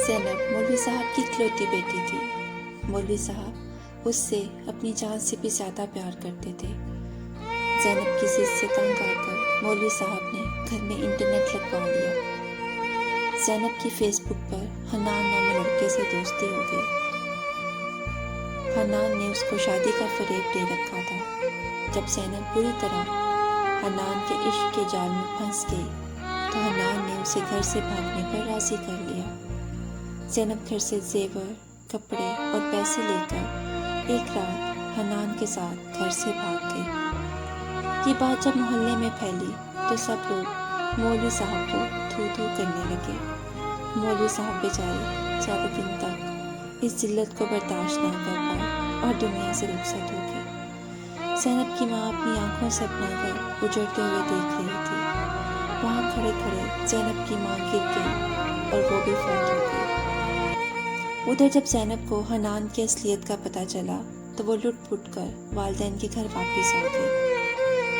زینب مولوی صاحب کی اکلوتی بیٹی تھی۔ مولوی صاحب اس سے اپنی جان سے بھی زیادہ پیار کرتے تھے۔ زینب کی ضد سے تنگ آ کر مولوی صاحب نے گھر میں انٹرنیٹ لگوا لیا۔ زینب کی فیس بک پر حنان نامی لڑکے سے دوستی ہو گئی۔ حنان نے اس کو شادی کا فریب دے رکھا تھا۔ جب زینب بری طرح حنان کے عشق کے جال میں پھنس گئی تو حنان نے اسے گھر سے بھاگنے پر راضی کر لیا۔ زینب گھر سے زیور، کپڑے اور پیسے لے کر ایک رات حنان کے ساتھ گھر سے بھاگ گئی۔ یہ بات جب محلے میں پھیلی تو سب لوگ مولوی صاحب کو تھو تھو کرنے لگے۔ مولوی صاحب بیچارے زیادہ دن تک اس ذلت کو برداشت نہ کر پائے اور دنیا سے رخصت ہو گئے۔ زینب کی ماں اپنی آنکھوں سے اپنا گھر اجڑتے ہوئے دیکھ رہی تھی۔ وہاں کھڑے کھڑے زینب کی ماں گر گئی اور وہ بھی فوت ہو گئی۔ ادھر جب زینب کو حنان کی اصلیت کا پتہ چلا تو وہ لٹ پٹ کر والدین کے گھر واپس آ گئی۔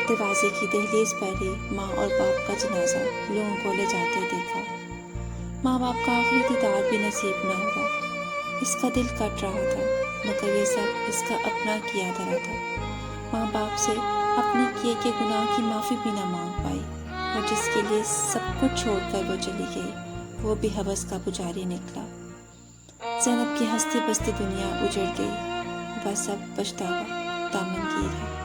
دروازے کی دہلیز پر ہی ماں اور باپ کا جنازہ لوگوں کو لے جاتے دیکھا۔ ماں باپ کا آخری دیدار بھی نصیب نہ ہوا۔ اس کا دل کٹ رہا تھا، مگر یہ سب اس کا اپنا کیا دھرا تھا۔ ماں باپ سے اپنے کیے کے گناہ کی معافی بھی نہ مانگ پائی، اور جس کے لیے سب کچھ چھوڑ کر وہ چلی گئی وہ بھی ہوس کا پجاری نکلا۔ زینب کی ہستی بستی دنیا اجڑ گئی، بس اب پچھتاوا دامن گیر ہے۔